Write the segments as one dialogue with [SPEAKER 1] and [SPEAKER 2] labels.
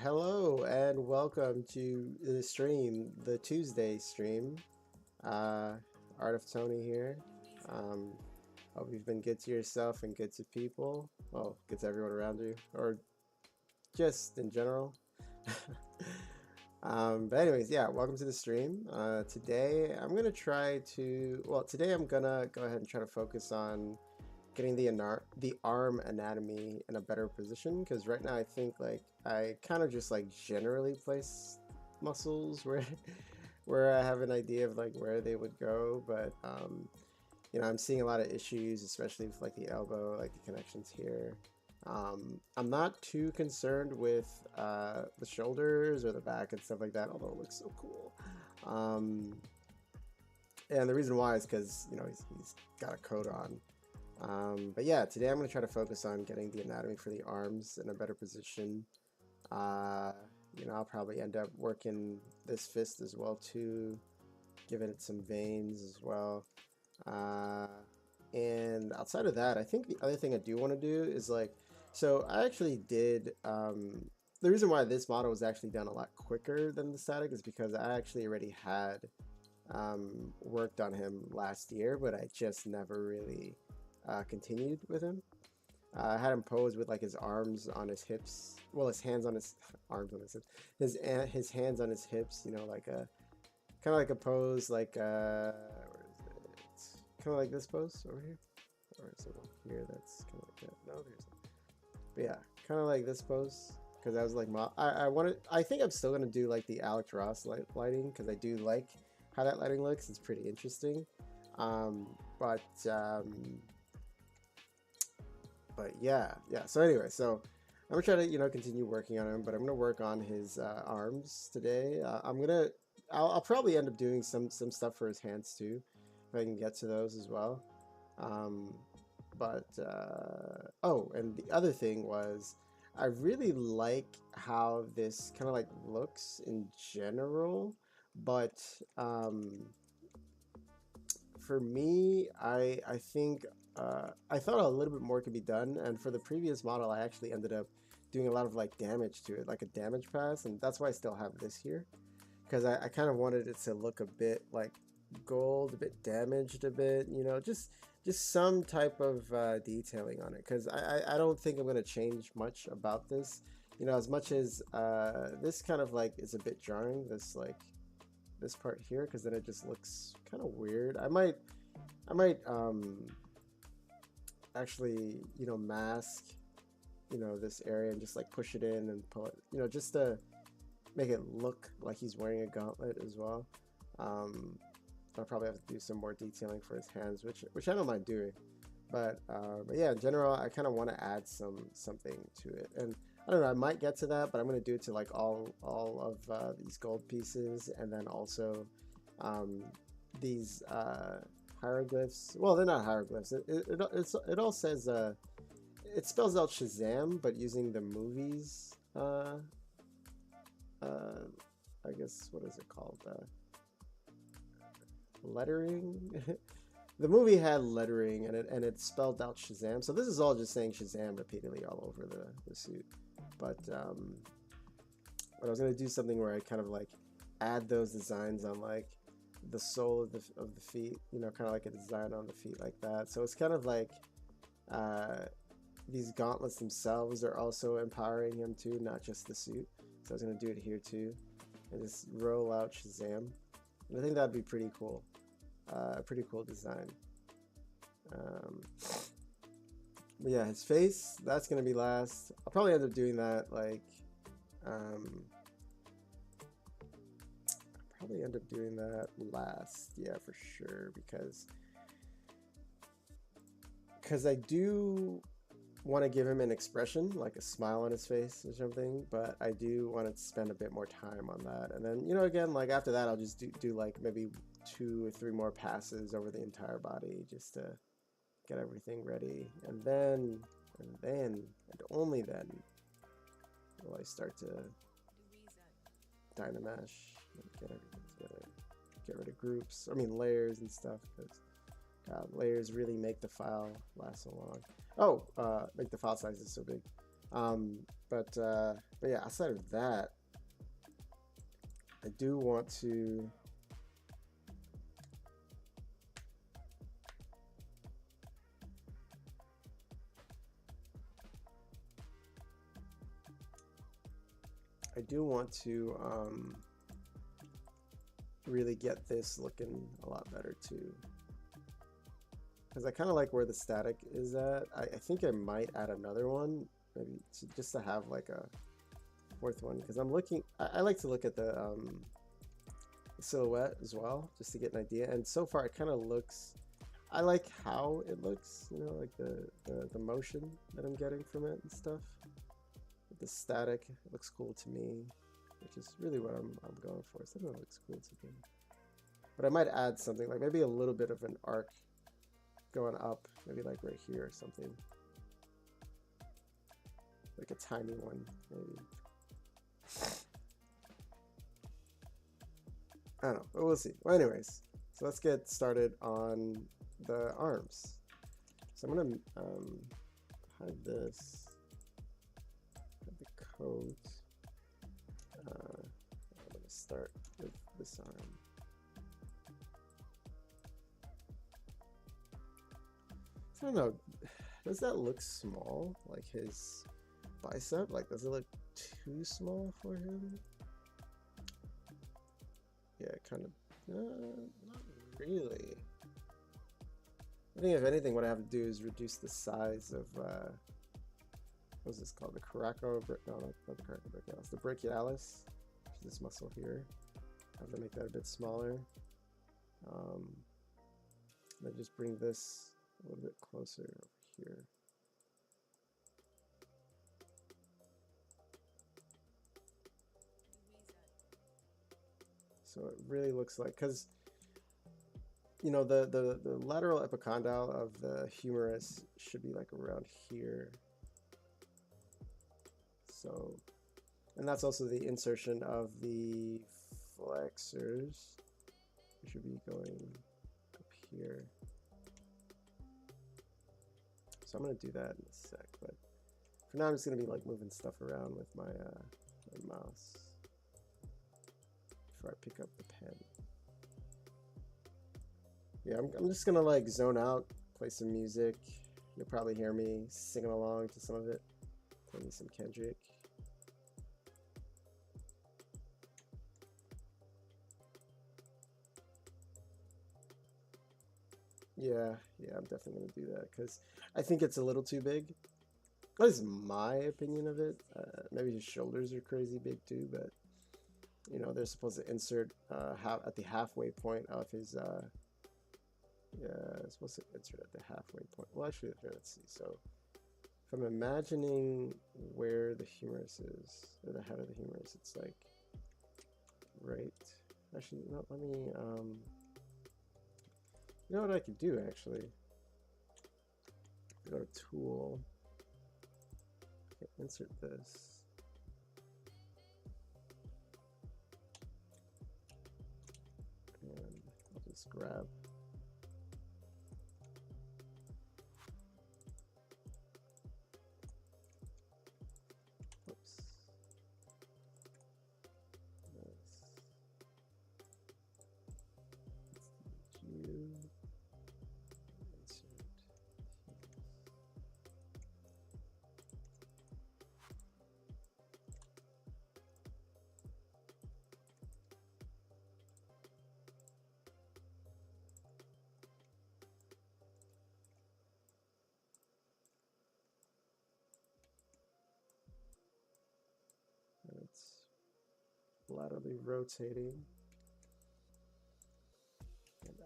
[SPEAKER 1] Hello and welcome to the stream, the Tuesday stream. Uh, Art of Tony here. Um, Hope you've been good to yourself and good to people. Well, good to everyone around you, or just in general. But anyways, yeah, welcome to the stream. Today I'm gonna try to. Well, today I'm gonna go ahead and try to focus on getting the arm anatomy in a better position, because right now I think like I kind of just like generally place muscles where where I have an idea of like where they would go, but I'm seeing a lot of issues, especially with like the elbow, like the connections here. I'm not too concerned with the shoulders or the back and stuff like that, although it looks so cool. Um, and the reason why is because he's got a coat on. But yeah, today I'm going to try to focus on getting the anatomy for the arms in a better position. Uh, I'll probably end up working this fist as well too, giving it some veins as well. Uh, and outside of that, I think the other thing I do want to do is like, so I actually did, the reason why this model was actually done a lot quicker than the static is because I actually already had worked on him last year, but I just never really continued with him. I had him pose with like his arms on his hips, well, his hands on his arms on his hips, his hands on his hips. Like a kind of like a pose, like where is it? Kind of like this pose over here, or is it one here? That's kind of like that. No, there's. But yeah, kind of like this pose, because I was like, I wanted. I think I'm still gonna do like the Alex Ross lighting, because I do like how that lighting looks. It's pretty interesting. Um, but um, but yeah. So anyway, so I'm gonna try to continue working on him, but I'm gonna work on his arms today. I'll probably end up doing some stuff for his hands too, if I can get to those as well. Um, oh, and the other thing was, I really like how this kind of like looks in general, but for me, I think I thought a little bit more could be done, and for the previous model, I actually ended up doing a lot of like damage to it, like a damage pass, and that's why I still have this here, because I kind of wanted it to look a bit like gold, a bit damaged, a bit, just some type of detailing on it, because I don't think I'm going to change much about this, as much as this kind of like is a bit jarring, this part here, because then it just looks kind of weird. I might actually mask this area and just like push it in and pull it, just to make it look like he's wearing a gauntlet as well. I'll probably have to do some more detailing for his hands, which I don't mind doing, but yeah, in general I kind of want to add something to it, and I don't know, I might get to that, but I'm going to do it to like all of these gold pieces, and then also these hieroglyphs. Well, they're not hieroglyphs. It all says it spells out Shazam, but using the movies. I guess, what is it called? Lettering. The movie had lettering, and it spelled out Shazam. So this is all just saying Shazam repeatedly all over the suit. But I was gonna do something where I kind of like add those designs on like the sole of the feet, kind of like a design on the feet like that. So it's kind of like these gauntlets themselves are also empowering him too, not just the suit. So I was gonna do it here too, and just roll out Shazam. And I think that'd be pretty cool. A pretty cool design. But yeah, his face, that's gonna be last. I'll probably end up doing that like probably end up doing that last, yeah, for sure, because I do want to give him an expression, like a smile on his face or something, but I do want to spend a bit more time on that. And then, again, like after that, I'll just do like maybe 2 or 3 more passes over the entire body just to get everything ready. And only then will I start to Dynamesh and get everything together. Get rid of groups, layers and stuff, because layers really make the file last so long. Oh, make the file sizes so big. But yeah, outside of that, I do want to. I do want to really get this looking a lot better too. Because I kind of like where the static is at. I think I might add another one, maybe just to have like a fourth one. Because I'm looking, I like to look at the silhouette as well, just to get an idea. And so far, it kind of looks. I like how it looks, you know, like the motion that I'm getting from it and stuff. The static looks cool to me, which is really what I'm going for. Something that looks cool to me. But I might add something like maybe a little bit of an arc going up, maybe like right here or something. Like a tiny one, maybe. I don't know, but we'll see. Well, anyways, so let's get started on the arms. So I'm gonna hide this, hide the coat. I'm gonna start with this arm. I don't know, does that look small? Like his bicep? Like, does it look too small for him? Yeah, kind of, not really. I think if anything, what I have to do is reduce the size of, what's this called? The coraco, no, not the coracobrachialis, the brachialis, which is this muscle here. I have to make that a bit smaller. Then just bring this a little bit closer over here. So it really looks like, because you know the lateral epicondyle of the humerus should be like around here. So, and that's also the insertion of the flexors. We should be going up here. So I'm gonna do that in a sec, but for now I'm just gonna be like moving stuff around with my, my mouse before I pick up the pen. Yeah, I'm just gonna like zone out, play some music. You'll probably hear me singing along to some of it. Play me some Kendrick. Yeah, I'm definitely gonna do that because I think it's a little too big. That is my opinion of it. Maybe his shoulders are crazy big too, but you know they're supposed to insert at the halfway point of his. Yeah, it's supposed to insert at the halfway point. Well, actually, here, let's see. So, if I'm imagining where the humerus is, or the head of the humerus, it's like right. Actually, no, let me. You know what I could do actually? Go to Tool. Okay, insert this. And I'll just grab. Oops. It's laterally rotating and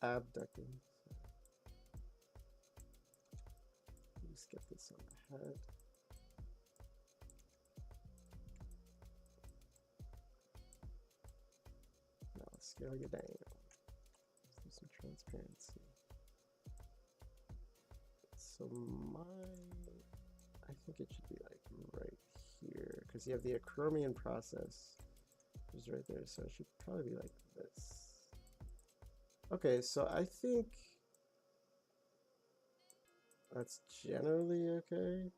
[SPEAKER 1] abducting. Just get this on the head. Now let's scale you down. Let's do some transparency. So I think it should be like right here because you have the acromion process, which is right there. So it should probably be like this. Okay, so I think That's generally okay.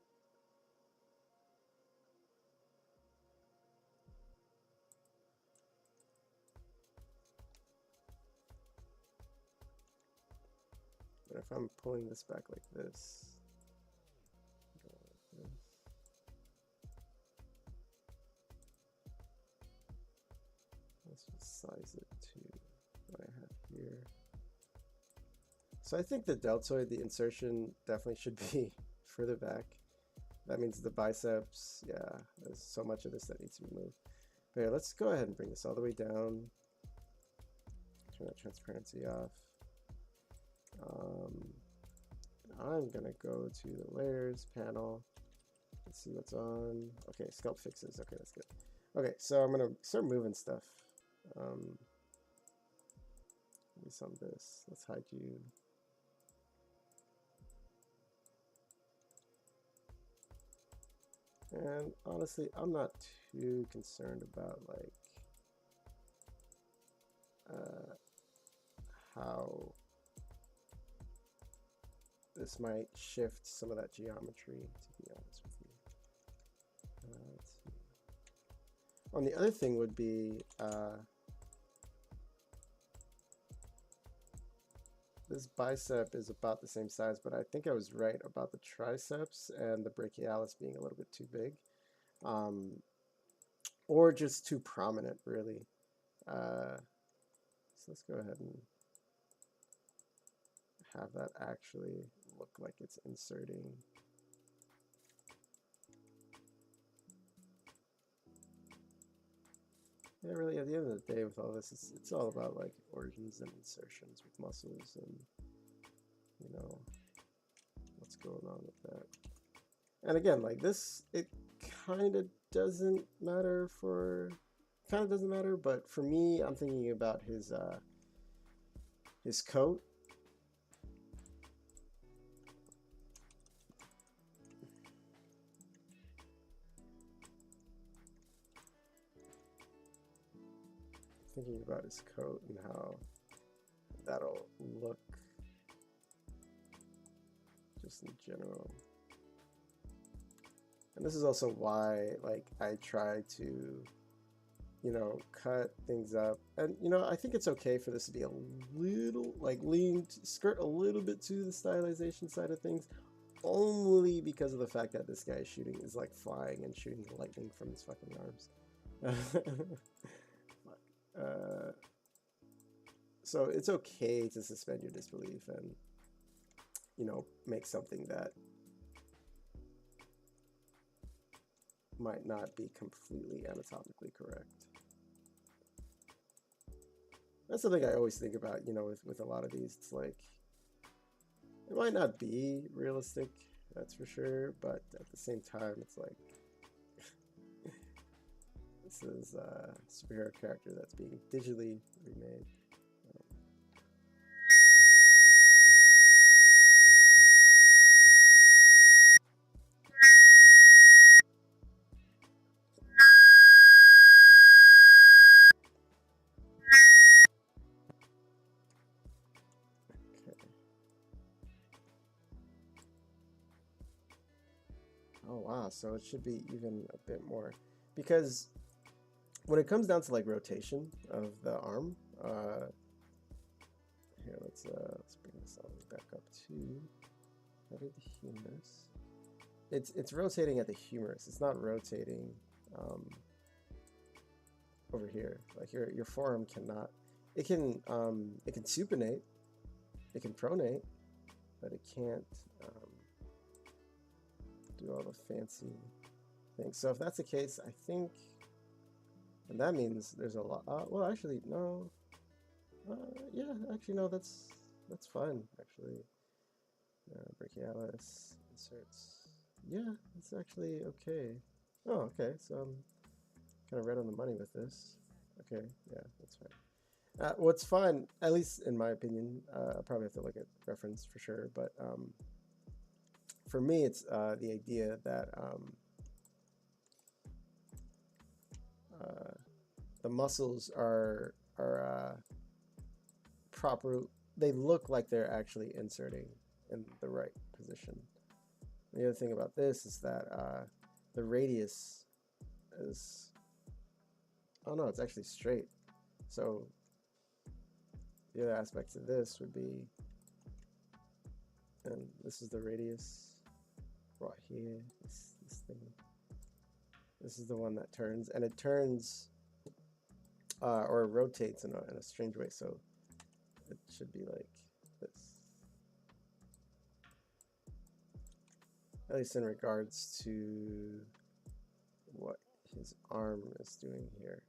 [SPEAKER 1] But if I'm pulling this back like this, let's just size it to what I have here. So I think the deltoid, the insertion, definitely should be further back. That means the biceps, yeah, there's so much of this that needs to be moved. But yeah, let's go ahead and bring this all the way down. Turn that transparency off. I'm gonna go to the layers panel. Let's see what's on. Okay, sculpt fixes. Okay, that's good. Okay, so I'm gonna start moving stuff. Maybe some of this. Let's hide you. And honestly, I'm not too concerned about like how this might shift some of that geometry, to be honest with you. Let's see. On the other thing would be this bicep is about the same size, but I think I was right about the triceps and the brachialis being a little bit too big, or just too prominent, really. So let's go ahead and have that actually look like it's inserting. Yeah, really, at the end of the day with all this, it's all about like origins and insertions with muscles and, you know, what's going on with that. And again, like this, it kind of doesn't matter but for me, I'm thinking about his coat. Thinking about his coat and how that'll look just in general. And this is also why like I try to, you know, cut things up. And you know, I think it's okay for this to be a little like skirt a little bit to the stylization side of things, only because of the fact that this guy is like flying and shooting lightning from his fucking arms. So it's okay to suspend your disbelief and, you know, make something that might not be completely anatomically correct. That's something I always think about, you know, with a lot of these. It's like, it might not be realistic, that's for sure, but at the same time, it's like, this is a superhero character that's being digitally remade. Oh wow, so it should be even a bit more, because when it comes down to like rotation of the arm, here let's bring this all the way back up to the humerus. It's rotating at the humerus. It's not rotating over here. Like your forearm cannot. It can supinate, it can pronate, but it can't do all the fancy things. So if that's the case, I think, and that means there's a lot. Well, actually, no. Yeah, actually, no. That's fine. Actually, brachialis inserts. Yeah, it's actually okay. Oh, okay. So I'm kind of right on the money with this. Okay, yeah, that's fine. What's fun, at least in my opinion, I'll probably have to look at reference for sure, but for me, it's the idea that the muscles are proper. They look like they're actually inserting in the right position. The other thing about this is that the radius is, oh no, it's actually straight. So the other aspect of this would be, and this is the radius right here, this thing. This is the one that turns, and it turns or rotates in a strange way, so it should be like this. At least in regards to what his arm is doing here.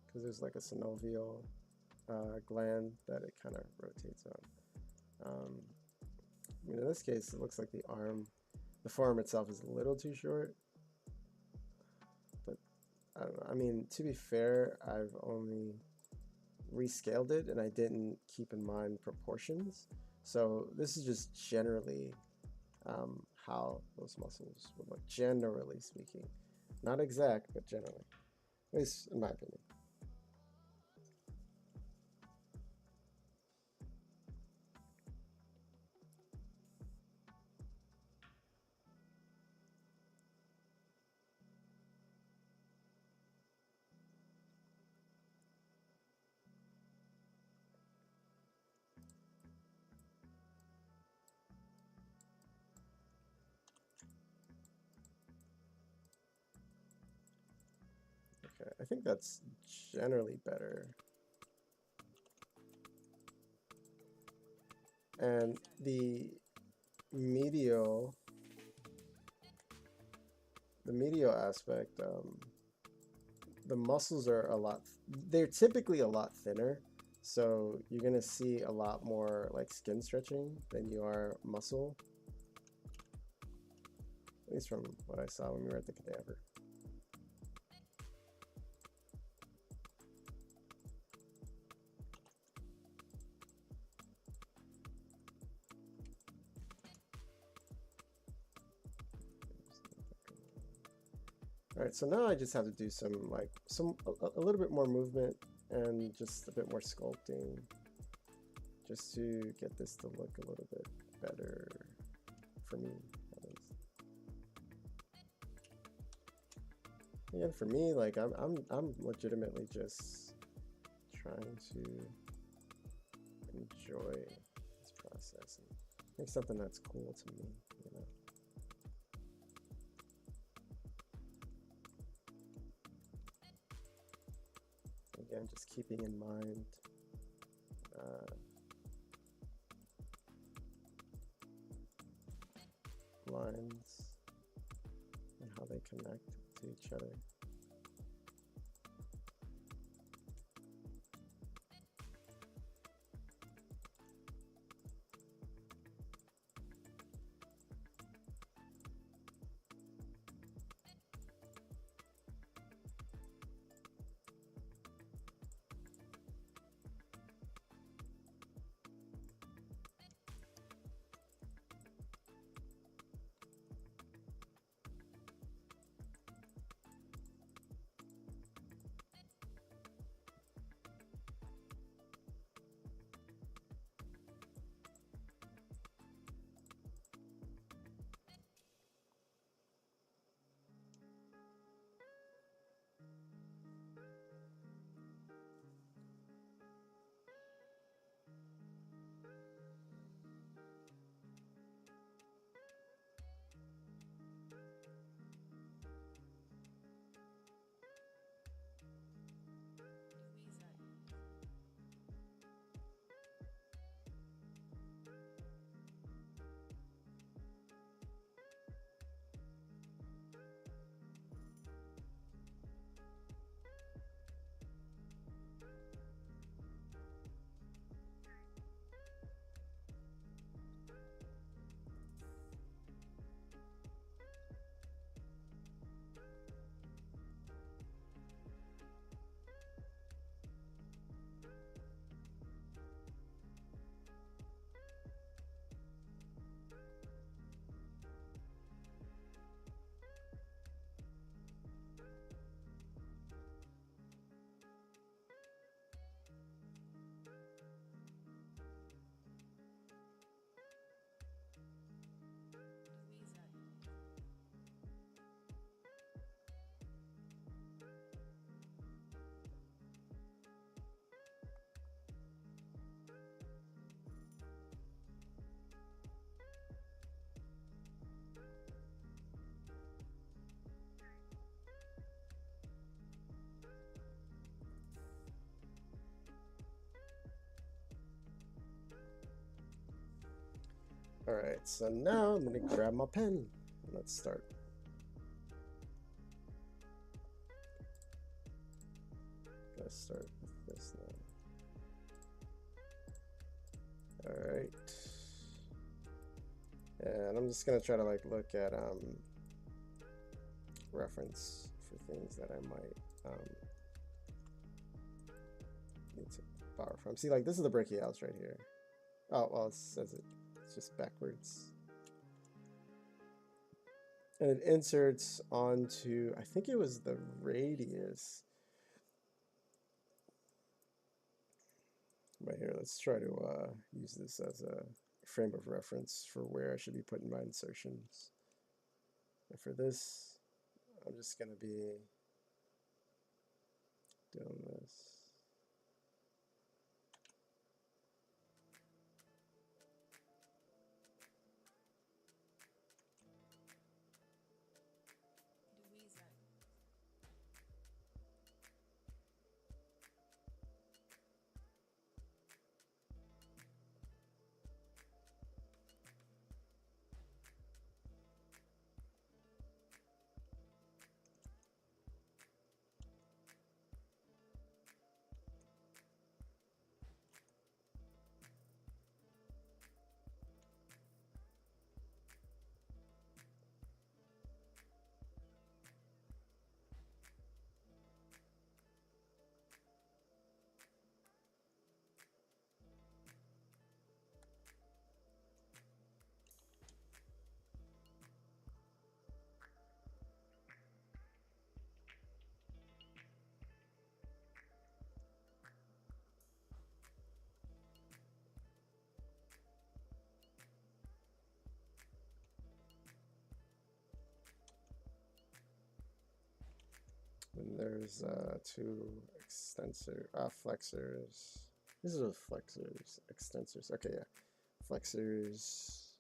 [SPEAKER 1] Because there's like a synovial gland that it kind of rotates on. I mean, in this case, it looks like the forearm itself is a little too short. But I don't know. I mean, to be fair, I've only rescaled it and I didn't keep in mind proportions. So this is just generally how those muscles would look, generally speaking. Not exact, but generally. At least in my opinion. Okay, I think that's generally better. And the medial aspect, the muscles are they're typically a lot thinner, so you're gonna see a lot more like skin stretching than you are muscle, at least from what I saw when we were at the cadaver. All right, so now I just have to do a little bit more movement and just a bit more sculpting, just to get this to look a little bit better for me, at least. Again, for me, like I'm legitimately just trying to enjoy this process and make something that's cool to me, you know. Again, just keeping in mind lines and how they connect to each other. All right, so now I'm gonna grab my pen and let's start. Let's start with this now. All right, and I'm just gonna try to like look at reference for things that I might need to borrow from. See, like this is the brachials right here. Oh, well, it says it's just backwards. And it inserts onto, I think it was the radius. But here, let's try to use this as a frame of reference for where I should be putting my insertions. And for this, I'm just going to be doing this. And there's two flexors. These are the flexors, extensors. Okay, yeah. Flexors.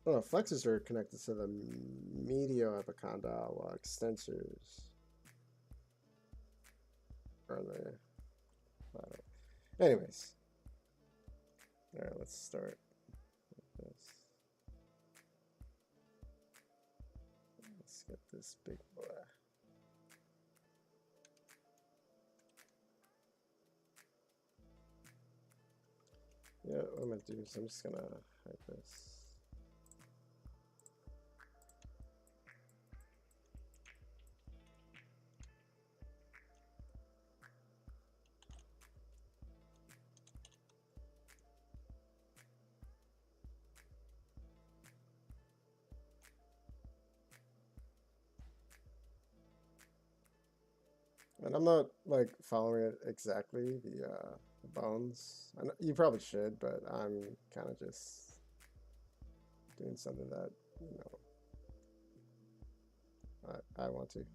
[SPEAKER 1] Oh, no, flexors are connected to the medial epicondyle, while extensors are on the bottom. Anyways. Alright, let's start with this. Let's get this big boy. Yeah, what I'm gonna do is I'm just gonna hide this. And I'm not like following it exactly, the bones. I know, you probably should, but I'm kind of just doing something that, you know, I want to.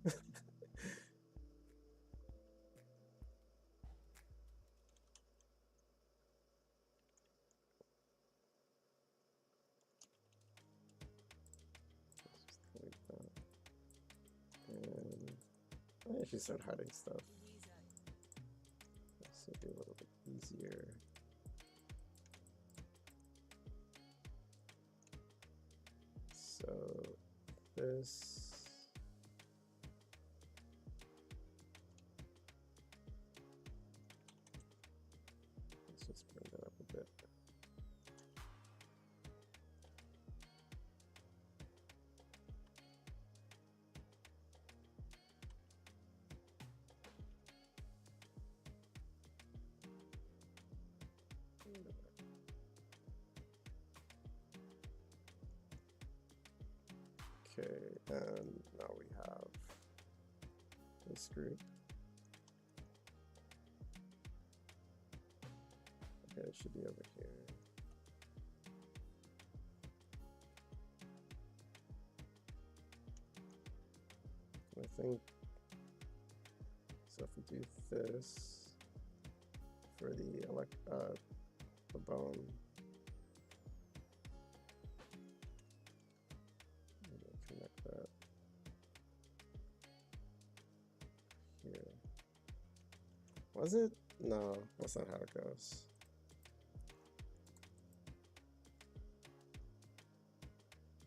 [SPEAKER 1] And I should start hiding stuff. This will be a little bit easier. So this. Let's just bring that up a bit. Okay, and now we have this group. Okay, it should be over here. I think so. If we do this for the bone. Connect that here. Was it? No, that's not how it goes.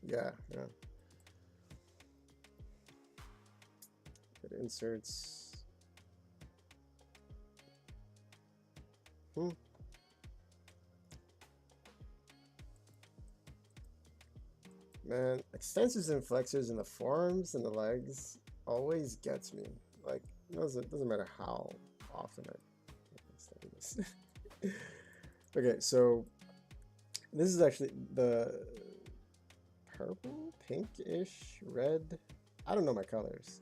[SPEAKER 1] Yeah, yeah. It inserts. Hmm. Man, extensors and flexors in the forearms and the legs always gets me. Like, doesn't matter how often I study this. Okay, so this is actually the purple, pinkish, red. I don't know my colors,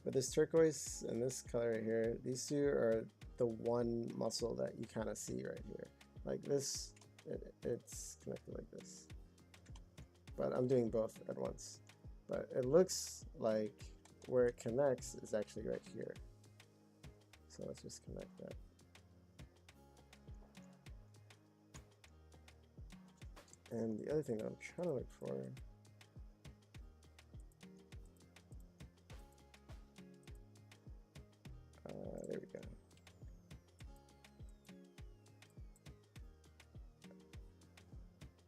[SPEAKER 1] but this turquoise and this color right here, these two are the one muscle that you kind of see right here. Like this, it's connected like this. But I'm doing both at once. But it looks like where it connects is actually right here. So let's just connect that. And the other thing that I'm trying to look for, there we go.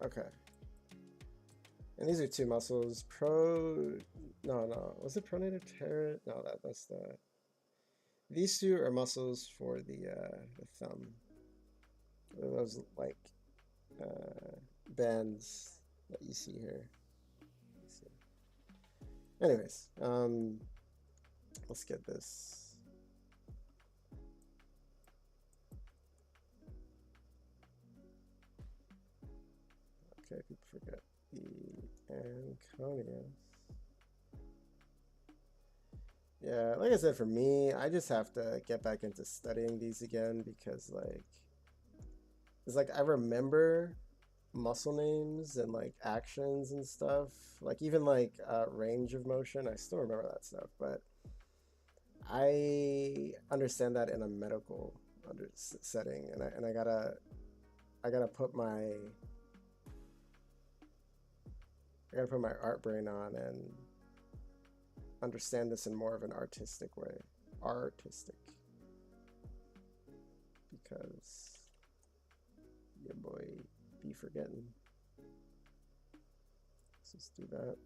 [SPEAKER 1] Okay. And these are two muscles. No, was it pronator teres? No, that's the. These two are muscles for the thumb. Those like bands that you see here. Let's see. Anyways, let's get this. Okay, people forget the anconius. Yeah, like I said, for me, I just have to get back into studying these again because like it's like I remember muscle names and like actions and stuff. Like even like range of motion, I still remember that stuff, but I understand that in a medical setting, and I gotta put my art brain on and understand this in more of an artistic way. Artistic. Because your boy be forgetting. Let's just do that.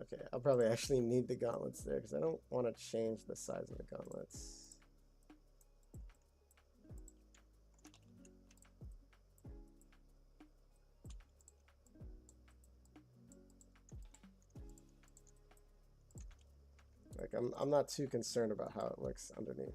[SPEAKER 1] Okay, I'll probably actually need the gauntlets there because I don't want to change the size of the gauntlets. Like I'm not too concerned about how it looks underneath.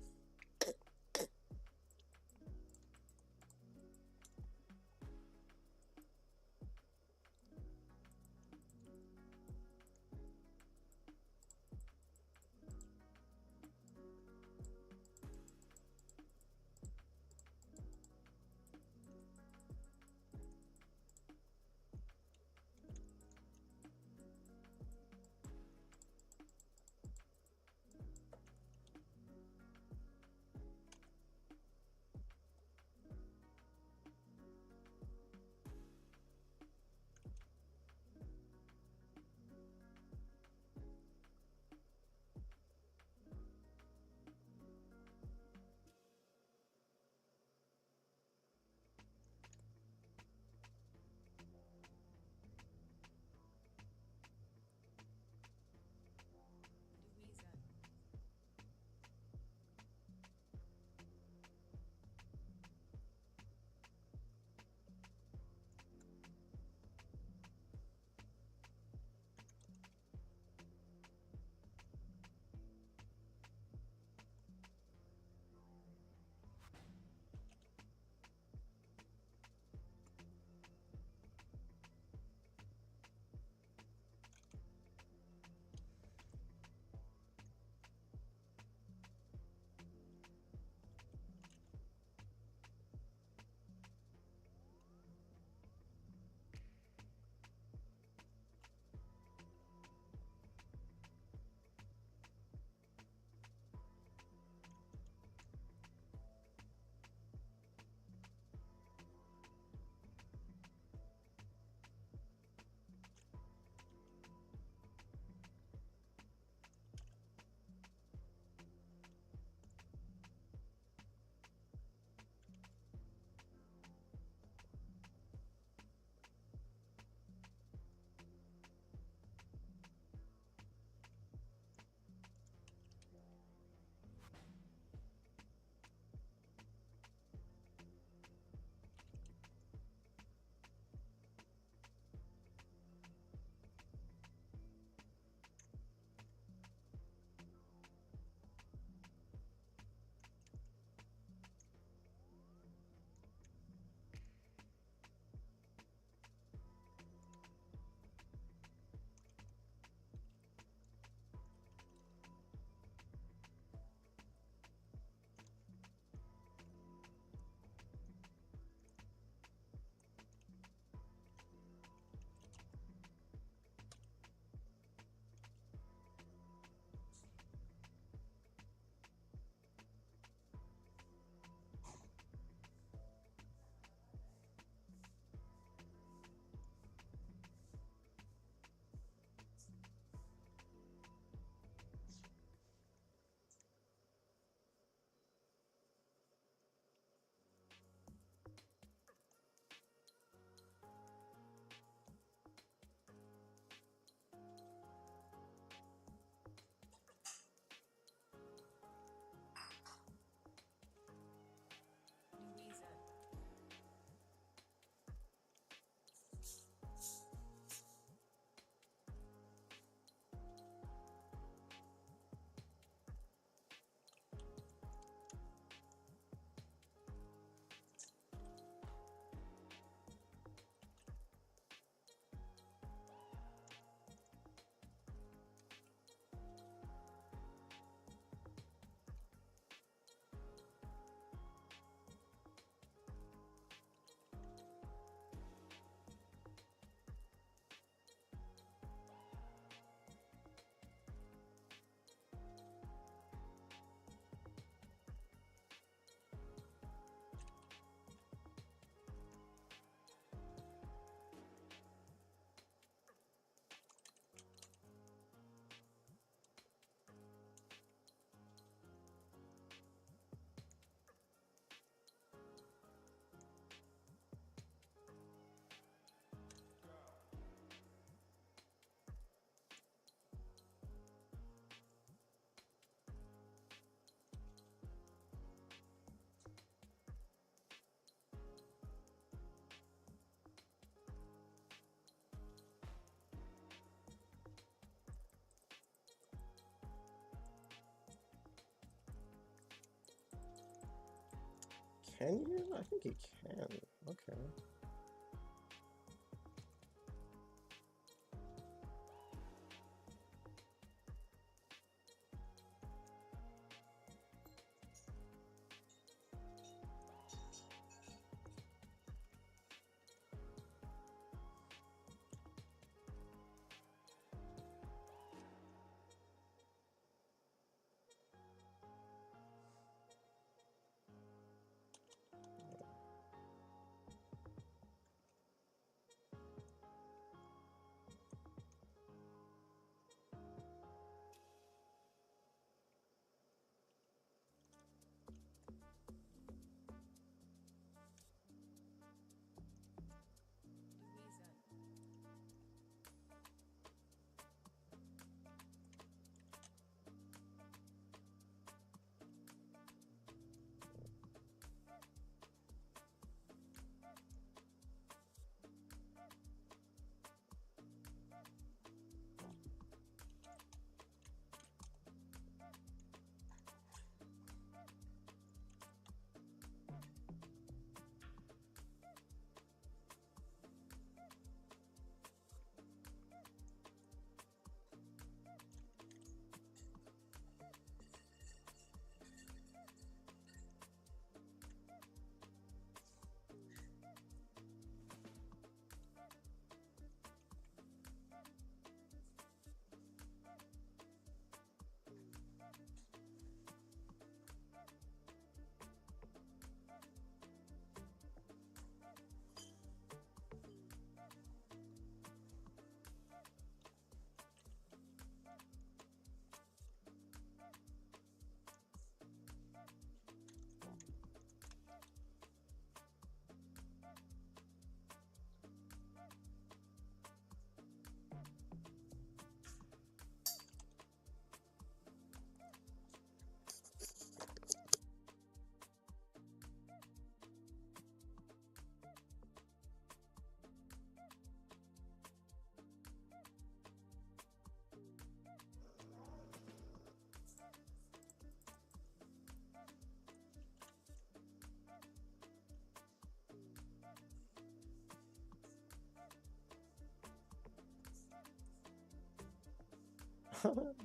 [SPEAKER 1] Can you? I think you can. Okay.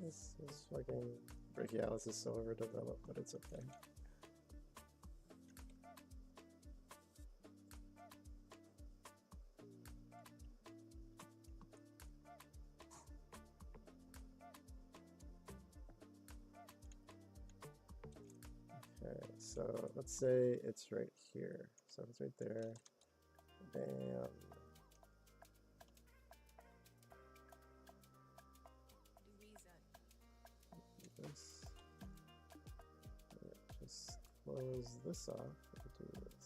[SPEAKER 1] This fucking Brachialis is so overdeveloped, but it's okay. Okay, so let's say it's right here. So if it's right there, bam. This. Just close this off and do this.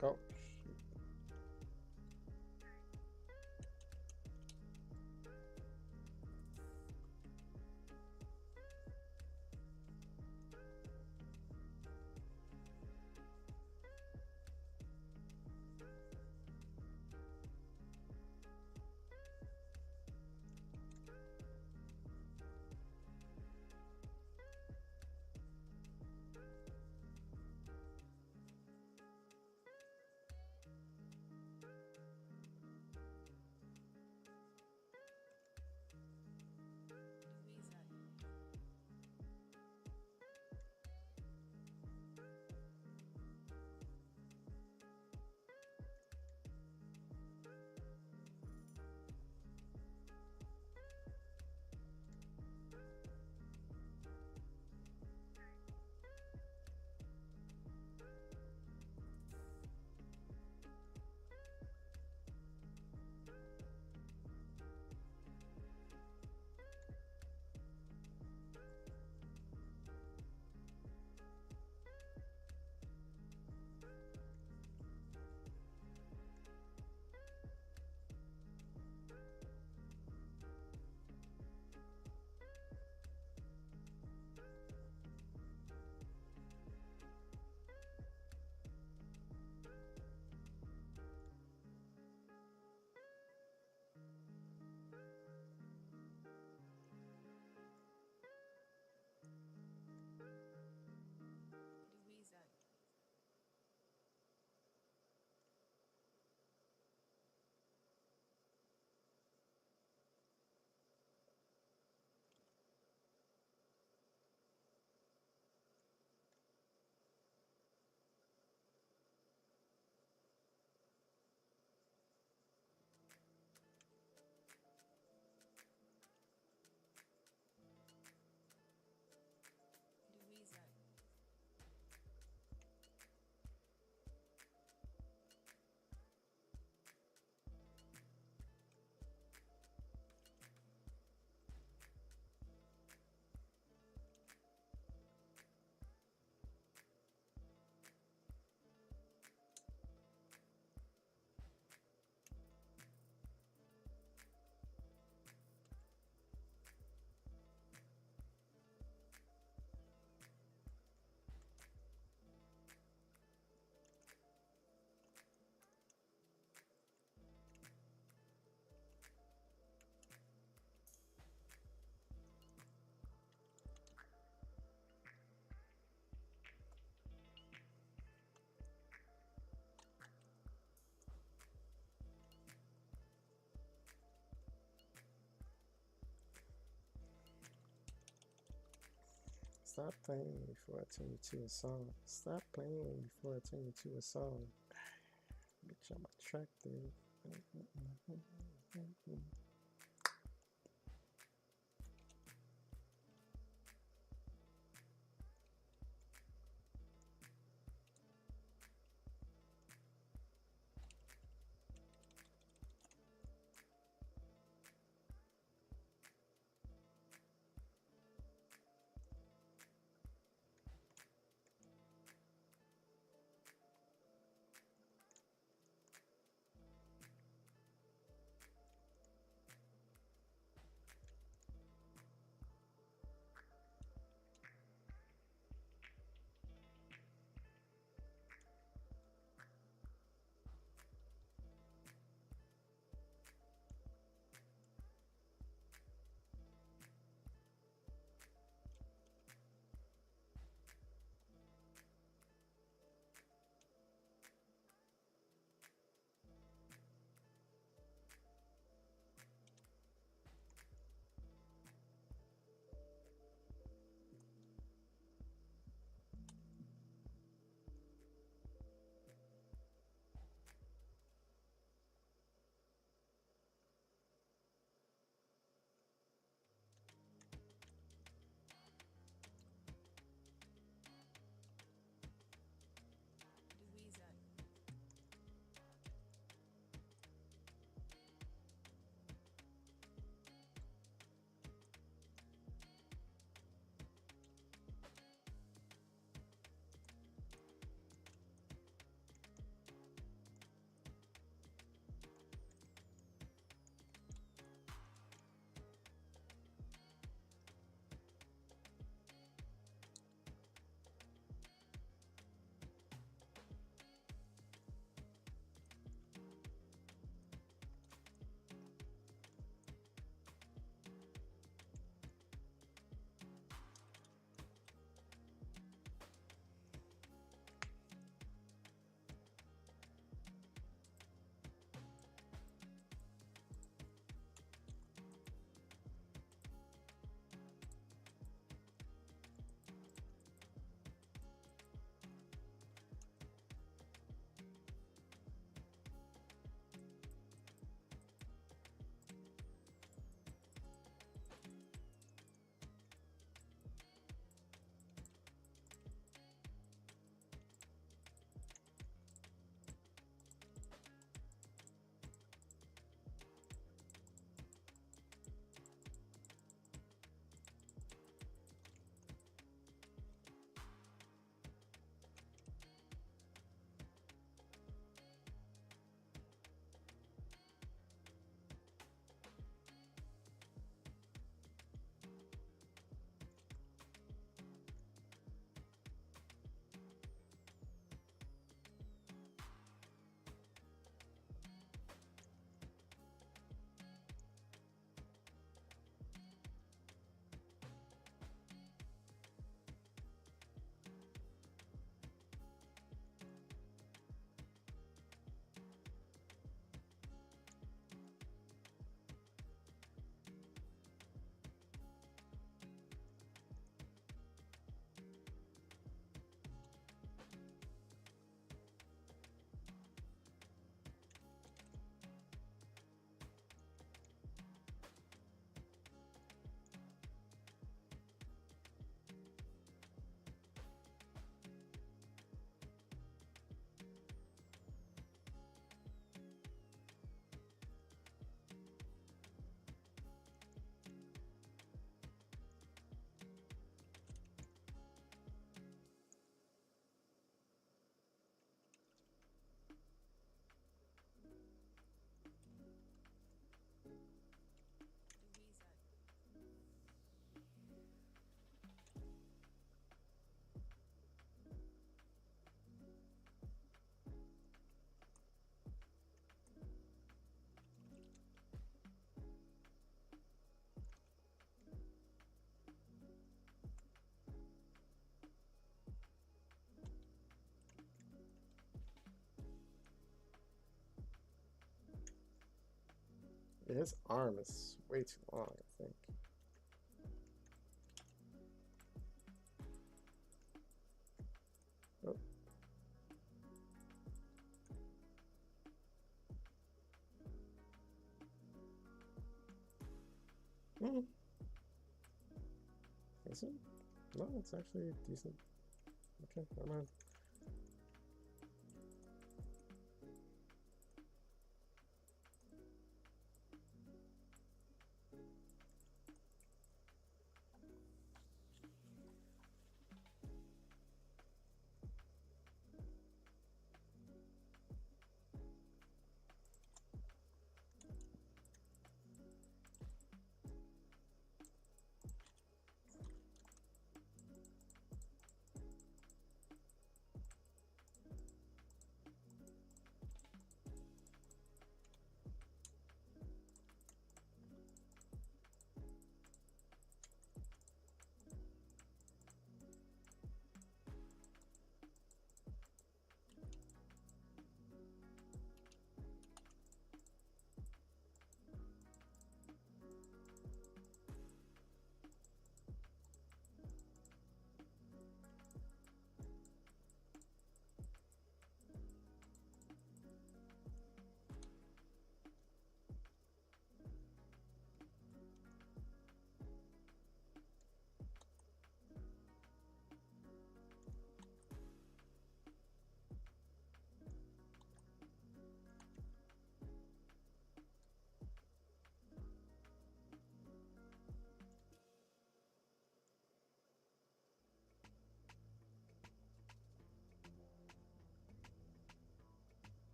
[SPEAKER 1] sculpt. Stop playing before I turn you to a song. Stop playing before I turn you to a song. Bitch, I'm attractive. His arm is way too long, I think. Oh. Hmm. Is it? No, it's actually decent. Okay, never mind.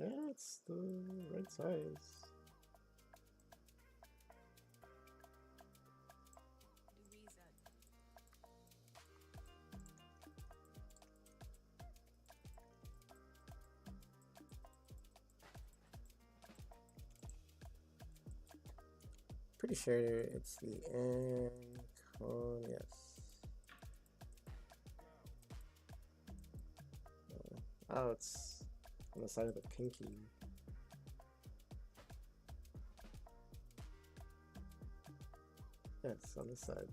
[SPEAKER 1] Yeah, it's the right size. Pretty sure it's the ankle, yes. Oh, it's on the side of the pinky. Yeah, it's on this side.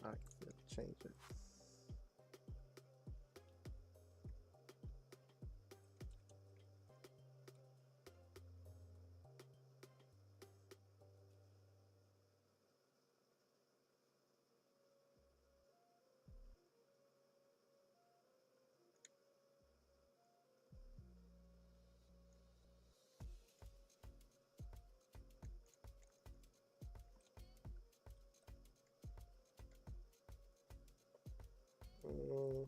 [SPEAKER 1] I can change it. Mm,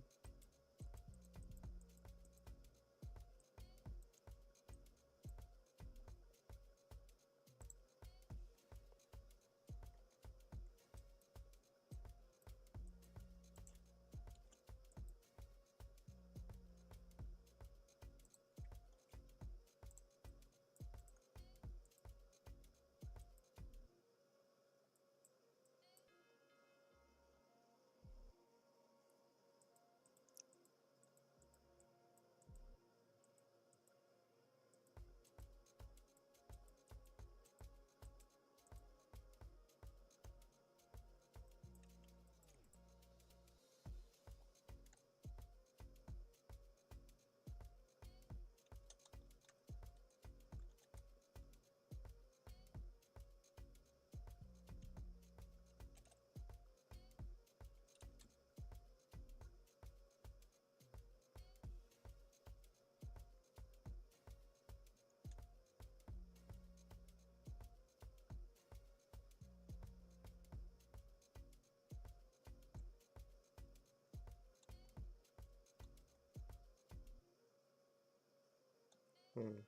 [SPEAKER 1] hmm.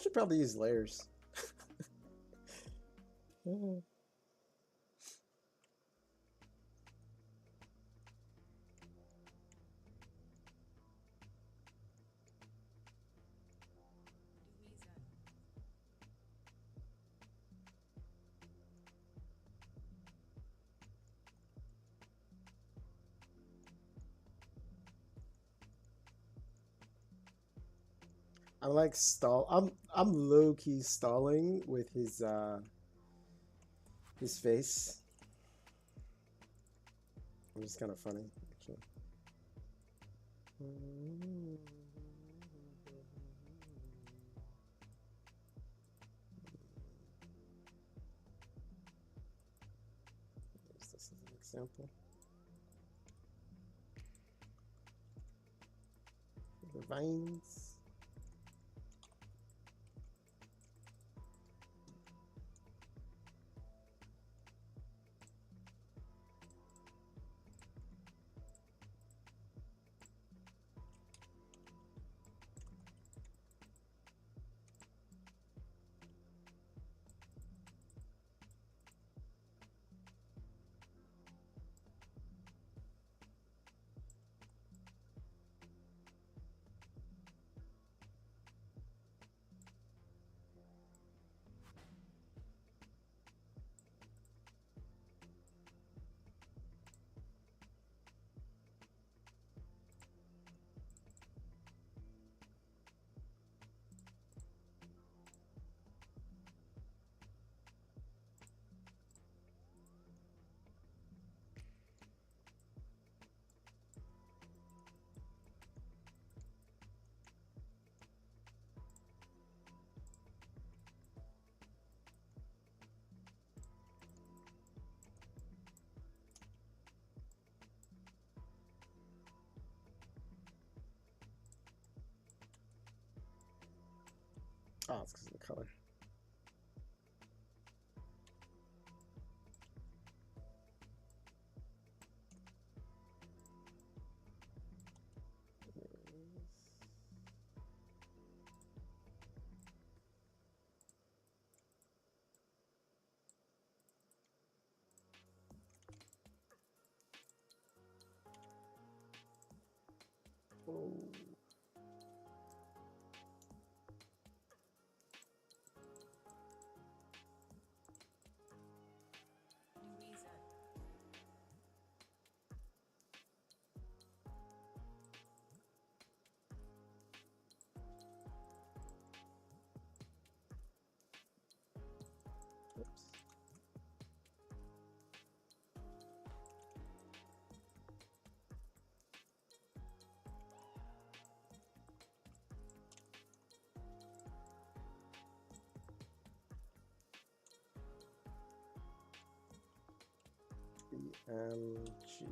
[SPEAKER 1] should probably use layers. I'm like I'm low key stalling with his face. Which is kind of funny, actually. Use this as an example. The vines. Oh, it's because of the color. Oh. Oops. BMG.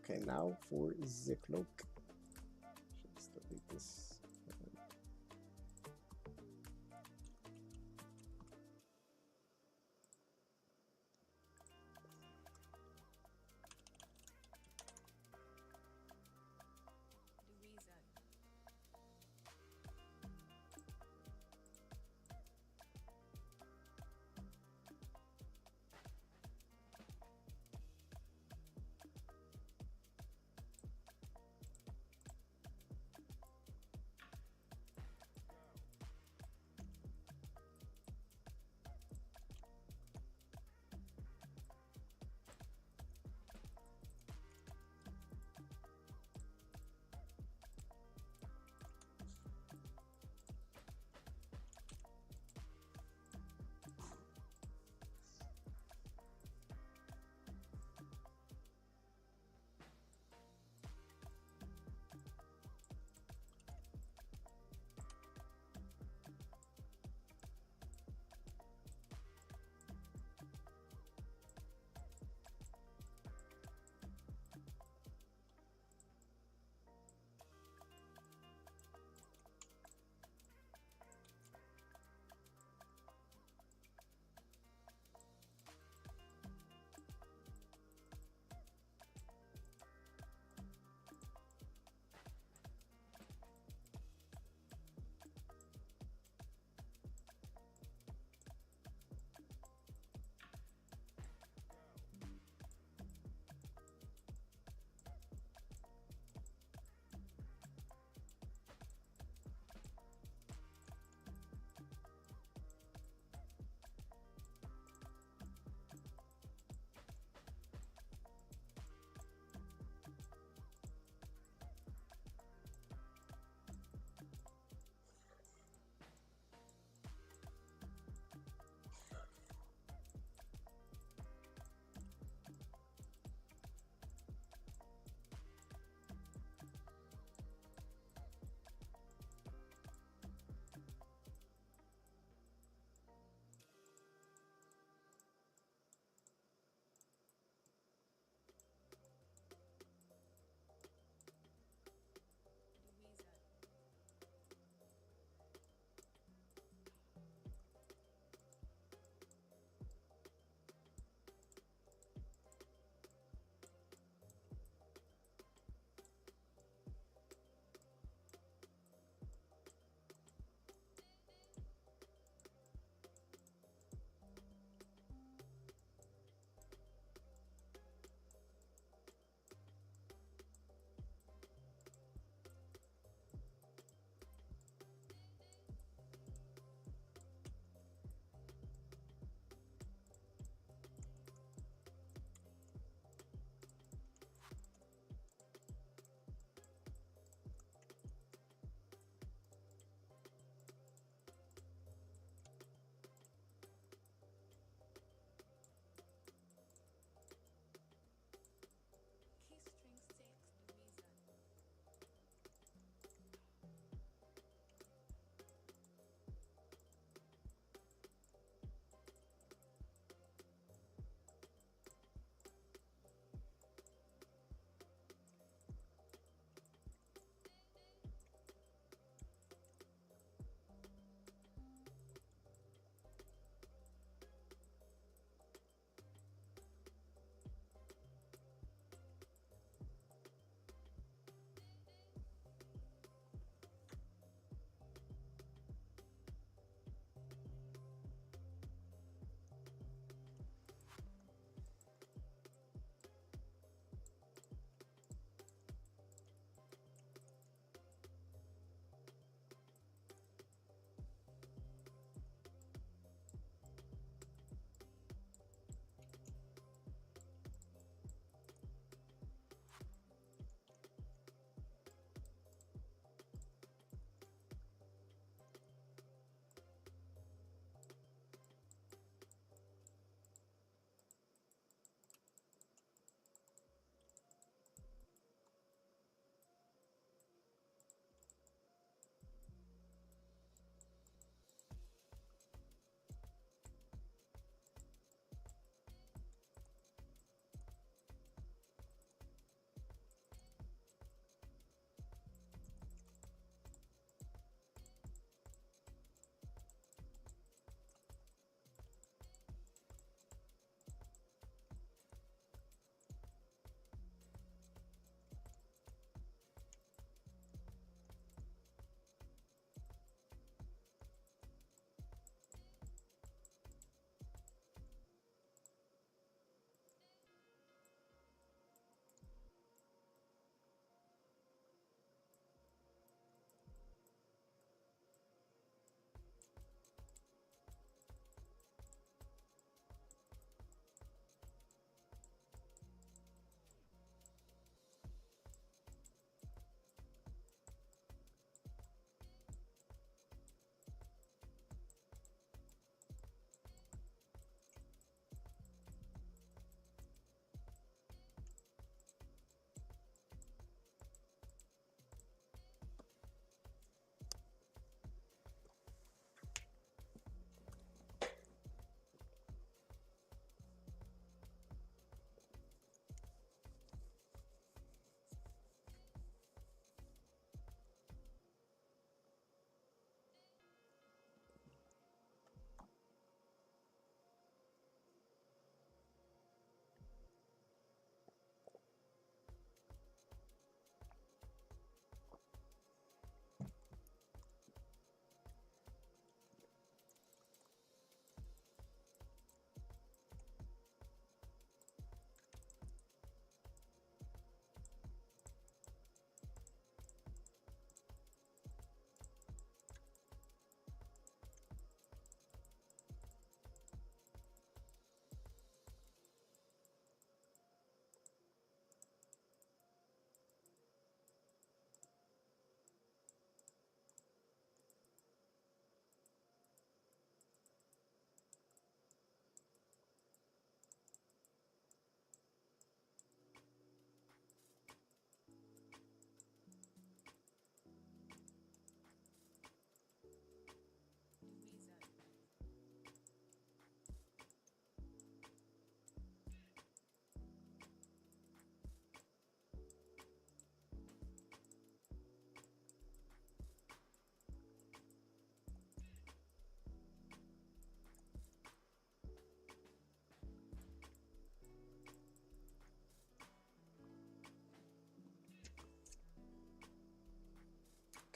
[SPEAKER 1] Okay, now for the cloak. Just delete this.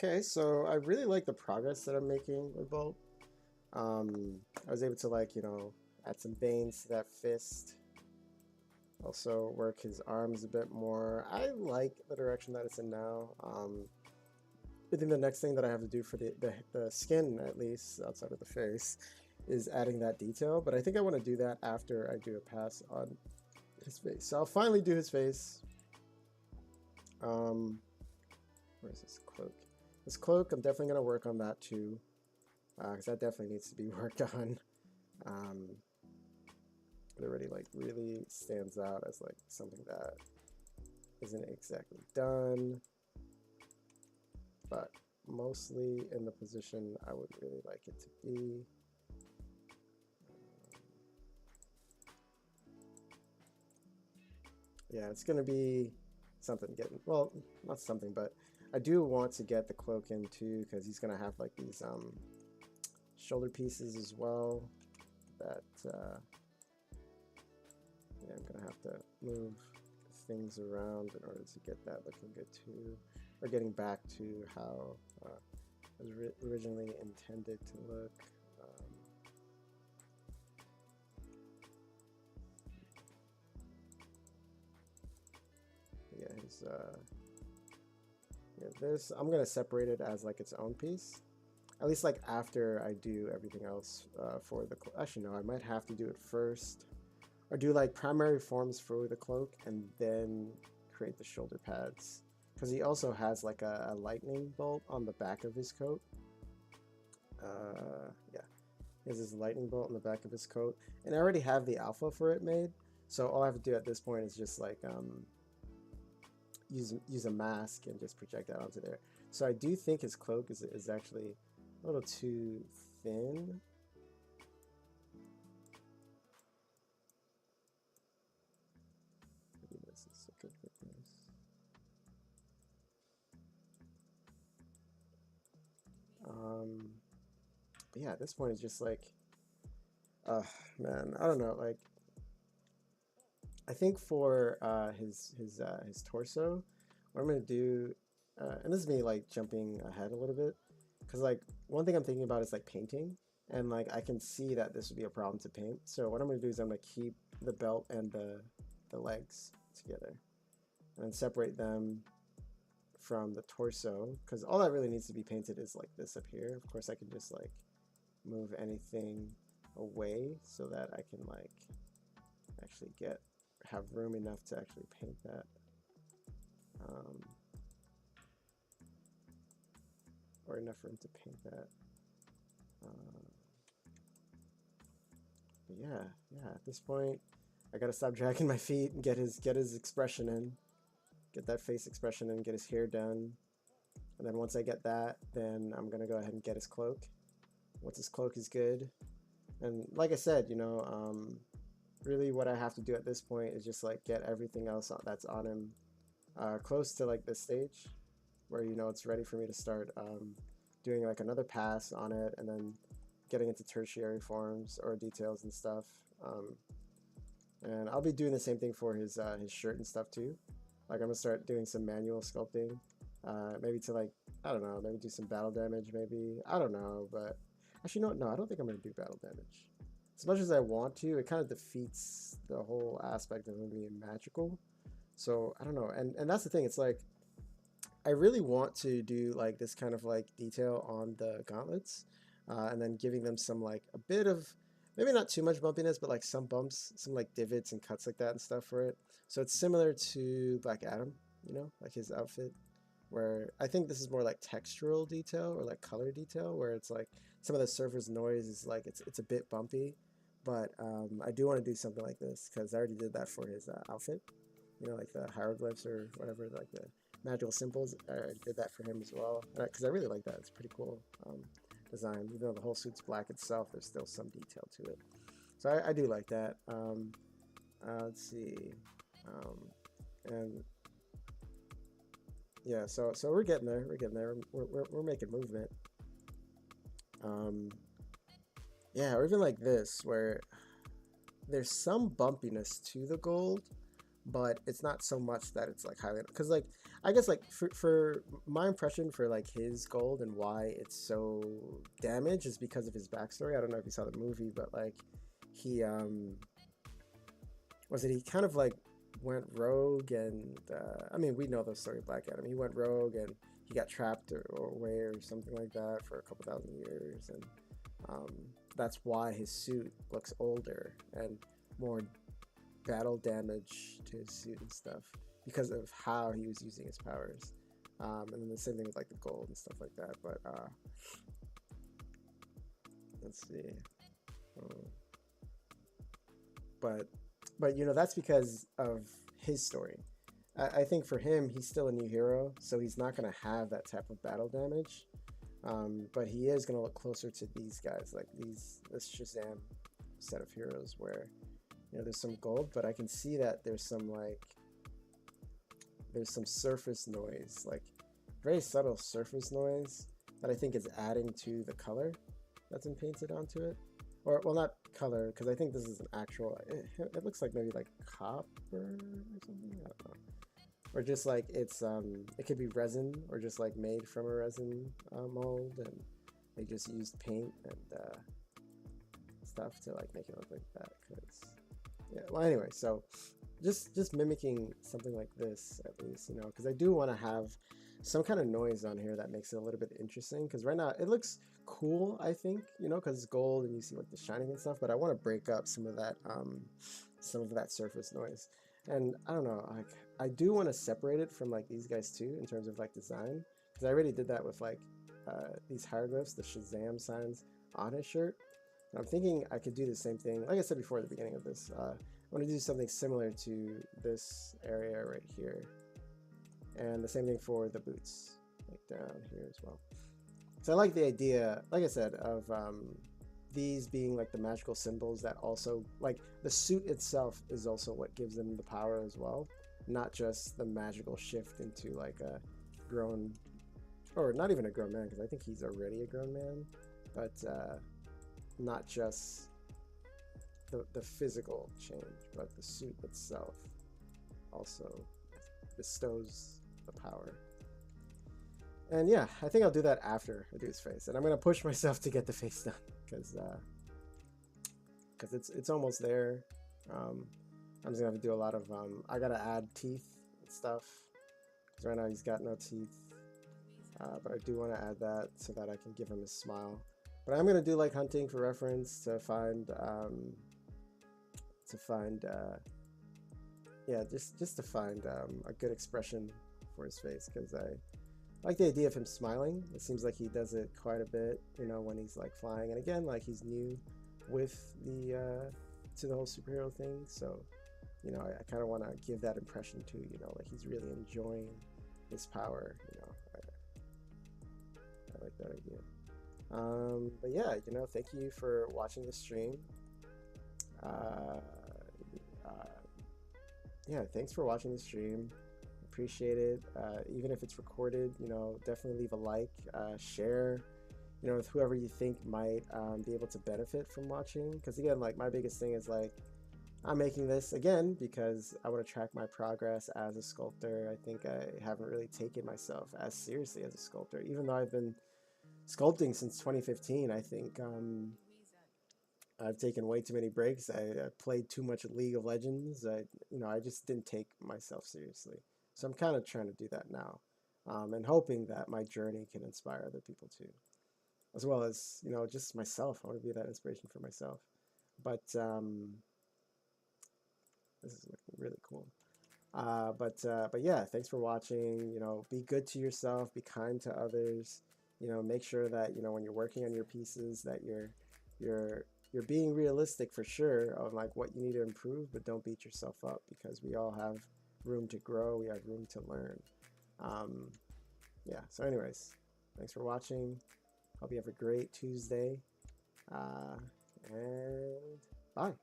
[SPEAKER 1] Okay, so I really like the progress that I'm making with Bolt. I was able to like, add some veins to that fist. Also work his arms a bit more. I like the direction that it's in now. I think the next thing that I have to do for the skin, at least outside of the face, is adding that detail. But I think I want to do that after I do a pass on his face. So I'll finally do his face. Where's his cloak? His cloak, I'm definitely gonna work on that too, because that definitely needs to be worked on. It already like really stands out as like something that isn't exactly done, but mostly in the position I would really like it to be. Yeah, it's gonna be something getting, well, not something, but I do want to get the cloak in too, because he's gonna have like these shoulder pieces as well that yeah, I'm gonna have to move things around in order to get that looking good too, or getting back to how it was originally intended to look. Yeah, his yeah, this I'm gonna separate it as like its own piece. At least like after I do everything else for the actually no, I might have to do it first, or do like primary forms for the cloak and then create the shoulder pads, because he also has like a lightning bolt on the back of his coat. Yeah, he has his lightning bolt on the back of his coat, and I already have the alpha for it made, so all I have to do at this point is just like use a mask and just project that onto there. So I do think his cloak is actually a little too thin. Maybe this is a good thickness. But yeah, at this point it's just like, man, I don't know. Like, I think for his torso, what I'm gonna do, and this is me like jumping ahead a little bit, because like one thing I'm thinking about is like painting, and like I can see that this would be a problem to paint. So what I'm gonna do is I'm gonna keep the belt and the legs together, and then separate them from the torso, because all that really needs to be painted is like this up here. Of course, I can just like move anything away so that I can like actually have room enough to actually paint that. Or enough room to paint that. But yeah, at this point, I gotta stop dragging my feet and get his expression in, get that face expression in, get his hair done, and then once I get that, then I'm gonna go ahead and get his cloak. Once his cloak is good, and like I said, really what I have to do at this point is just like get everything else that's on him close to like this stage where it's ready for me to start doing like another pass on it, and then getting into tertiary forms or details and stuff. And I'll be doing the same thing for his shirt and stuff too. Like I'm gonna start doing some manual sculpting, maybe to like, I don't know, maybe do some battle damage, maybe, I don't know, but actually no, I don't think I'm gonna do battle damage. As much as I want to, it kind of defeats the whole aspect of him being magical. So I don't know, and that's the thing. It's like I really want to do like this kind of like detail on the gauntlets, and then giving them some like a bit of, maybe not too much bumpiness, but like some bumps, some like divots and cuts like that and stuff for it. So it's similar to Black Adam, like his outfit, where I think this is more like textural detail or like color detail, where it's like some of the surface noise is like it's a bit bumpy, but I do want to do something like this because I already did that for his outfit, like the hieroglyphs or whatever, like the magical symbols. I did that for him as well, because I really like that. It's pretty cool design. Even though the whole suit's black itself, there's still some detail to it. So I do like that. Let's see, and yeah, so we're getting there. We're getting there. We're making movement. Yeah, or even like this, where there's some bumpiness to the gold, but it's not so much that it's like highly, because like I guess like for my impression for like his gold and why it's so damaged is because of his backstory. I don't know if you saw the movie, but like he was it he kind of like went rogue, and I mean we know the story of Black Adam. He went rogue and he got trapped or away or something like that for a couple thousand years, and um, that's why his suit looks older and more battle damage to his suit and stuff because of how he was using his powers. And then the same thing with like the gold and stuff like that. But let's see. Um, but you know that's because of his story. I think for him, he's still a new hero, so he's not going to have that type of battle damage. But he is going to look closer to these guys, like this Shazam set of heroes, where you know there's some gold, but I can see that there's some surface noise, like very subtle surface noise that I think is adding to the color that's been painted onto it. Or well, not color, because I think this is an actual. It looks like maybe like copper or something. I don't know. Or just like it's it could be resin or just like made from a resin mold, and they just used paint and stuff to like make it look like that. Cause yeah. Well, anyway, so just mimicking something like this at least, you know, because I do want to have some kind of noise on here that makes it a little bit interesting. Because right now it looks cool, I think, you know, because it's gold and you see like the shining and stuff. But I want to break up some of that surface noise. And I don't know, like I do want to separate it from like these guys too in terms of like design, because I already did that with like these hieroglyphs, the Shazam signs on his shirt. And I'm thinking I could do the same thing, like I said before at the beginning of this. I want to do something similar to this area right here, and the same thing for the boots, like down here as well. So I like the idea, like I said, of these being like the magical symbols that also, like the suit itself is also what gives them the power as well, not just the magical shift into like a grown, or not even a grown man, because I think he's already a grown man, but not just the physical change, but the suit itself also bestows the power. And yeah, I think I'll do that after I do his face, and I'm gonna push myself to get the face done because it's almost there. I'm just gonna have to do a lot of I gotta add teeth and stuff because right now he's got no teeth, but I do want to add that so that I can give him a smile. But I'm gonna do like hunting for reference to find yeah, just to find a good expression for his face, because I like the idea of him smiling. It seems like he does it quite a bit, you know, when he's like flying. And again, like he's new with the to the whole superhero thing, so you know, I kind of want to give that impression too. You know, like he's really enjoying his power. You know, I like that idea. But yeah, you know, thank you for watching the stream. Yeah, thanks for watching the stream. Appreciate it. Even if it's recorded, you know, definitely leave a like, share, you know, with whoever you think might be able to benefit from watching. Because again, like my biggest thing is like I'm making this again because I want to track my progress as a sculptor. I think I haven't really taken myself as seriously as a sculptor, even though I've been sculpting since 2015. I think I've taken way too many breaks. I played too much League of Legends. You know, I just didn't take myself seriously. So I'm kind of trying to do that now, and hoping that my journey can inspire other people too, as well as, you know, just myself. I want to be that inspiration for myself. But this is looking really cool. But yeah, thanks for watching. You know, be good to yourself. Be kind to others. You know, make sure that, you know, when you're working on your pieces that you're being realistic for sure on like what you need to improve, but don't beat yourself up, because we all have room to grow. We have room to learn. Yeah, so anyways, thanks for watching. Hope you have a great Tuesday, and bye.